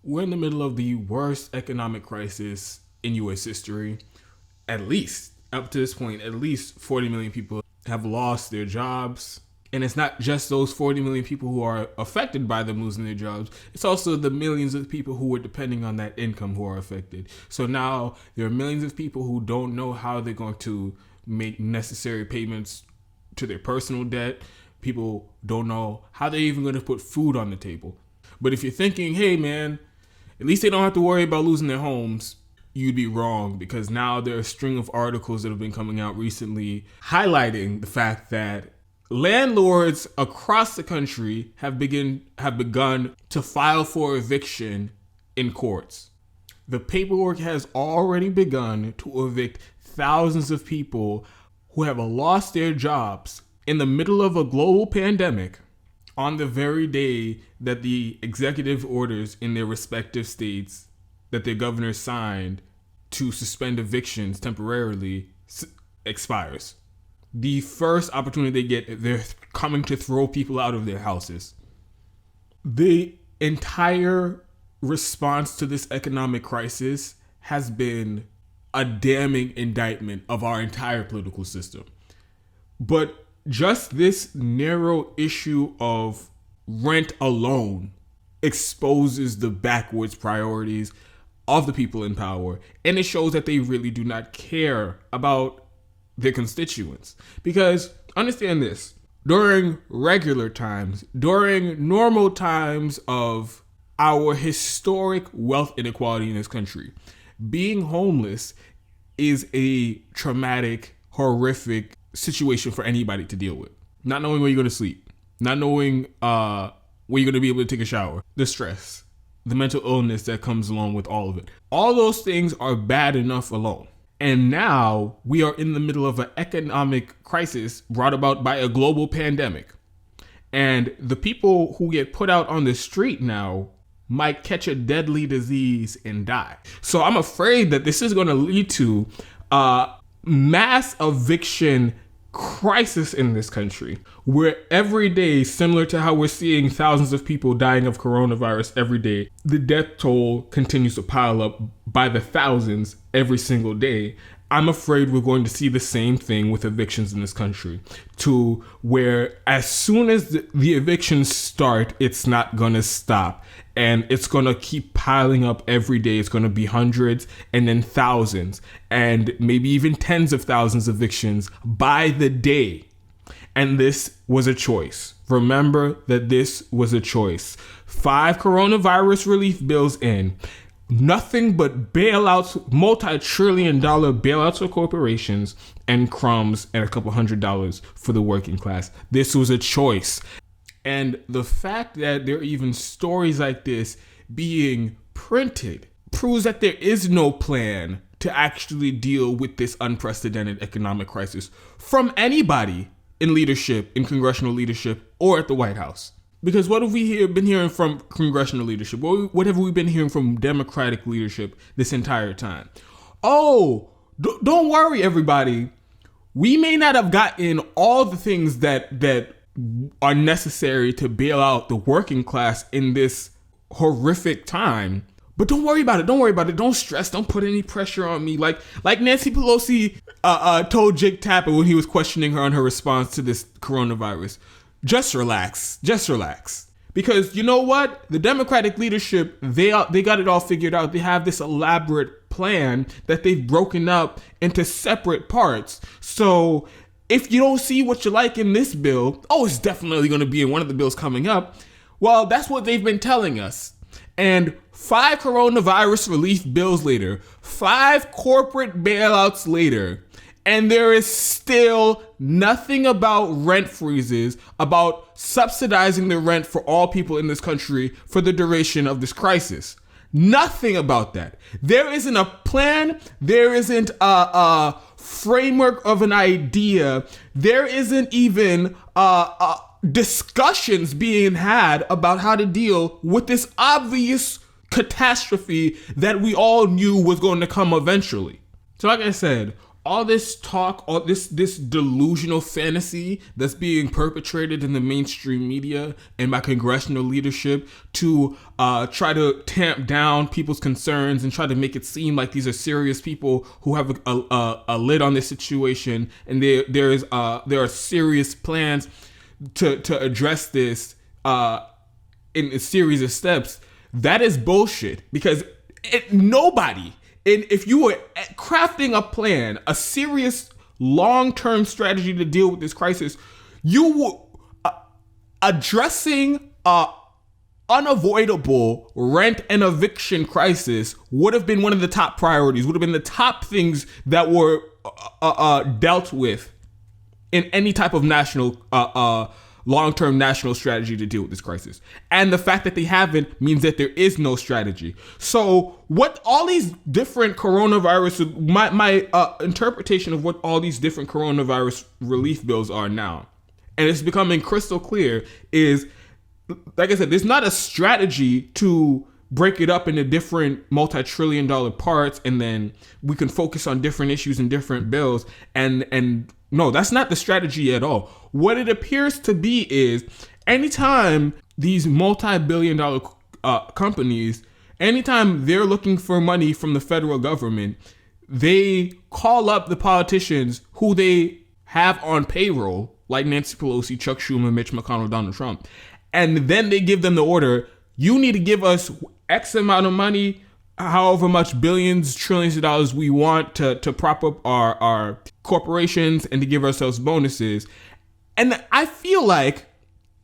We're in the middle of the worst economic crisis in U.S. history. At least, up to this point, at least 40 million people have lost their jobs. And it's not just those 40 million people who are affected by them losing their jobs. It's also the millions of people who are depending on that income who are affected. So now there are millions of people who don't know how they're going to make necessary payments to their personal debt. People don't know how they're even going to put food on the table. But if you're thinking, hey man, at least they don't have to worry about losing their homes, you'd be wrong, because now there are a string of articles that have been coming out recently highlighting the fact that landlords across the country have begun to file for eviction in courts. The paperwork has already begun to evict thousands of people who have lost their jobs in the middle of a global pandemic on the very day that the executive orders in their respective states that their governors signed to suspend evictions temporarily expires. The first opportunity they get, they're coming to throw people out of their houses. The entire response to this economic crisis has been a damning indictment of our entire political system. But just this narrow issue of rent alone exposes the backwards priorities of the people in power, and it shows that they really do not care about their constituents. Because understand this, during regular times, during normal times of our historic wealth inequality in this country, being homeless is a traumatic, horrific situation for anybody to deal with. Not knowing where you're going to sleep, not knowing where you're going to be able to take a shower, the stress, the mental illness that comes along with all of it. All those things are bad enough alone. And now we are in the middle of an economic crisis brought about by a global pandemic. And the people who get put out on the street now might catch a deadly disease and die. So I'm afraid that this is going to lead to a mass eviction crisis in this country, where every day, similar to how we're seeing thousands of people dying of coronavirus every day, the death toll continues to pile up by the thousands every single day. I'm afraid we're going to see the same thing with evictions in this country, to where as soon as the evictions start, it's not going to stop. And it's going to keep piling up every day. It's going to be hundreds and then thousands and maybe even tens of thousands of evictions by the day. And this was a choice. Remember that this was a choice. 5 coronavirus relief bills in. Nothing but bailouts, multi-trillion-dollar bailouts for corporations, and crumbs and a couple $100s for the working class. This was a choice. And the fact that there are even stories like this being printed proves that there is no plan to actually deal with this unprecedented economic crisis from anybody in leadership, in congressional leadership, or at the White House. Because what have we been hearing from congressional leadership? What have we been hearing from Democratic leadership this entire time? Oh, don't worry, everybody. We may not have gotten all the things that are necessary to bail out the working class in this horrific time. But don't worry about it. Don't worry about it. Don't stress. Don't put any pressure on me. Like Nancy Pelosi told Jake Tapper when he was questioning her on her response to this coronavirus. Just relax. Just relax. Because you know what? The Democratic leadership, they got it all figured out. They have this elaborate plan that they've broken up into separate parts. So if you don't see what you like in this bill, it's definitely going to be in one of the bills coming up. Well, that's what they've been telling us. And 5 coronavirus relief bills later, 5 corporate bailouts later, and there is still nothing about rent freezes, about subsidizing the rent for all people in this country for the duration of this crisis. Nothing about that. There isn't a plan. There isn't a framework of an idea. There isn't even discussions being had about how to deal with this obvious catastrophe that we all knew was going to come eventually. So like I said, all this talk, all this delusional fantasy that's being perpetrated in the mainstream media and by congressional leadership to try to tamp down people's concerns and try to make it seem like these are serious people who have a lid on this situation, and there are serious plans to address this in a series of steps. That is bullshit, because nobody. And if you were crafting a plan, a serious long-term strategy to deal with this crisis, you were addressing a unavoidable rent and eviction crisis would have been one of the top priorities, would have been the top things that were dealt with in any type of national long-term national strategy to deal with this crisis. And the fact that they haven't means that there is no strategy. So what all these different coronavirus, my interpretation of what all these different coronavirus relief bills are now, and it's becoming crystal clear, is, like I said, there's not a strategy to break it up into different multi-trillion-dollar parts, and then we can focus on different issues and different bills. And no, that's not the strategy at all. What it appears to be is, anytime these multi-billion-dollar companies, anytime they're looking for money from the federal government, they call up the politicians who they have on payroll, like Nancy Pelosi, Chuck Schumer, Mitch McConnell, Donald Trump, and then they give them the order: you need to give us X amount of money, however much billions, trillions of dollars we want to prop up our corporations and to give ourselves bonuses. And I feel like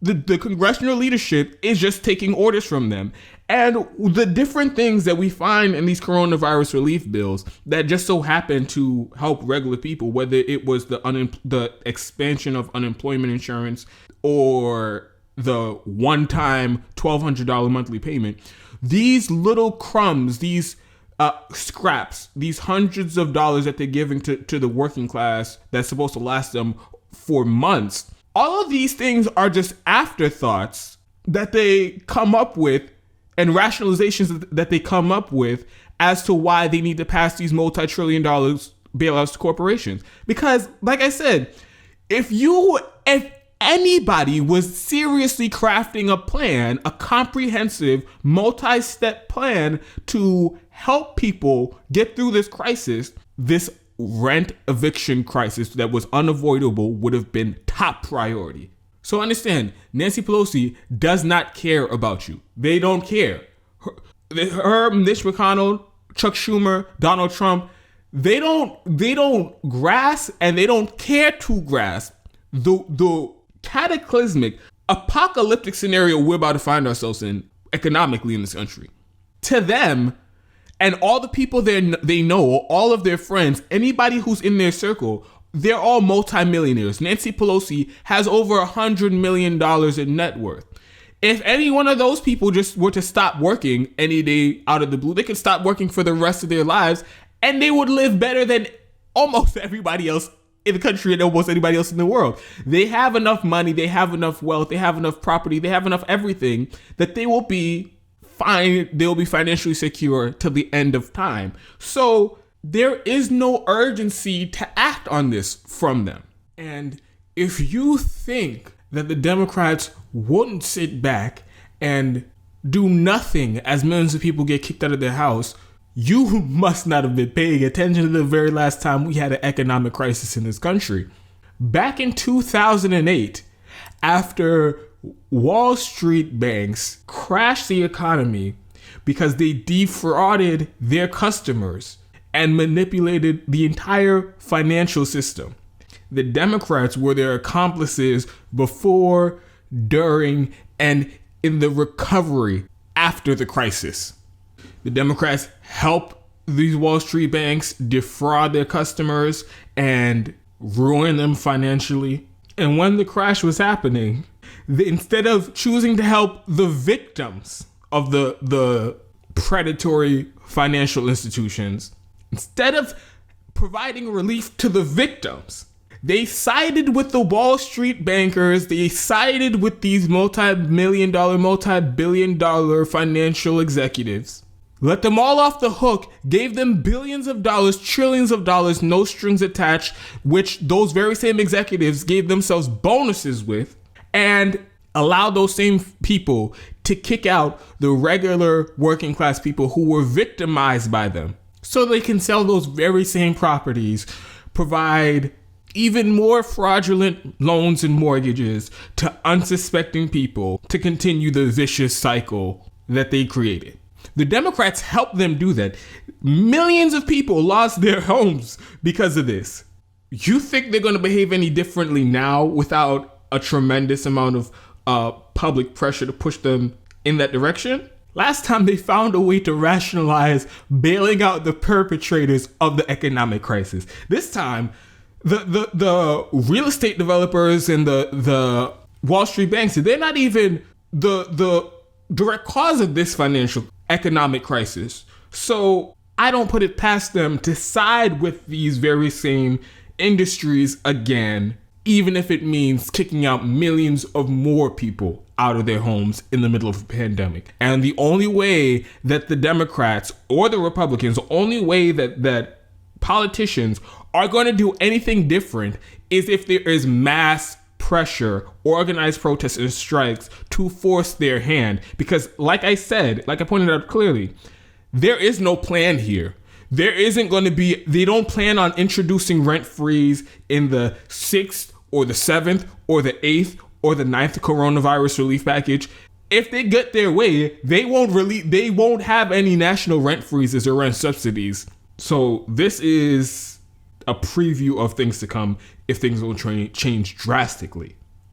the congressional leadership is just taking orders from them. And the different things that we find in these coronavirus relief bills that just so happen to help regular people, whether it was the expansion of unemployment insurance or the one-time $1,200 monthly payment, these little crumbs, these scraps, these hundreds of dollars that they're giving to the working class that's supposed to last them for months, all of these things are just afterthoughts that they come up with and rationalizations that they come up with as to why they need to pass these multi-trillion dollars bailouts to corporations. Because, like I said, if anybody was seriously crafting a plan, a comprehensive, multi-step plan to help people get through this crisis, this rent eviction crisis that was unavoidable would have been top priority. So understand, Nancy Pelosi does not care about you. They don't care. Her, Mitch McConnell, Chuck Schumer, Donald Trump, they don't grasp, and they don't care to grasp the cataclysmic, apocalyptic scenario we're about to find ourselves in economically in this country. To them, and all the people they know, all of their friends, anybody who's in their circle, they're all multimillionaires. Nancy Pelosi has over $100 million in net worth. If any one of those people just were to stop working any day out of the blue, they could stop working for the rest of their lives, and they would live better than almost everybody else in the country and almost anybody else in the world. They have enough money, they have enough wealth, they have enough property, they have enough everything that they will be fine. They'll be financially secure till the end of time. So there is no urgency to act on this from them. And if you think that the Democrats wouldn't sit back and do nothing as millions of people get kicked out of their house, you must not have been paying attention to the very last time we had an economic crisis in this country. Back in 2008, after Wall Street banks crashed the economy because they defrauded their customers and manipulated the entire financial system, the Democrats were their accomplices before, during, and in the recovery after the crisis. The Democrats helped these Wall Street banks defraud their customers and ruin them financially. And when the crash was happening, instead of choosing to help the victims of the predatory financial institutions, instead of providing relief to the victims, they sided with the Wall Street bankers. They sided with these multi-million dollar, multi-billion dollar financial executives. let them all off the hook, gave them billions of dollars, trillions of dollars, no strings attached, which those very same executives gave themselves bonuses with, and allow those same people to kick out the regular working class people who were victimized by them, so they can sell those very same properties, provide even more fraudulent loans and mortgages to unsuspecting people to continue the vicious cycle that they created. The Democrats helped them do that. Millions of people lost their homes because of this. You think they're going to behave any differently now without a tremendous amount of public pressure to push them in that direction? Last time they found a way to rationalize bailing out the perpetrators of the economic crisis. This time, the real estate developers and the Wall Street banks, they're not even the direct cause of this financial economic crisis. So I don't put it past them to side with these very same industries again, even if it means kicking out millions of more people out of their homes in the middle of a pandemic. And the only way that the Democrats or the Republicans, the only way that politicians are going to do anything different is if there is mass pressure, organized protests and strikes to force their hand. Because like I said, like I pointed out clearly, there is no plan here. There isn't going to be, they don't plan on introducing rent freeze in the 6th or the 7th or the 8th or the 9th coronavirus relief package. If they get their way, they won't have any national rent freezes or rent subsidies. So this is a preview of things to come if things will change drastically.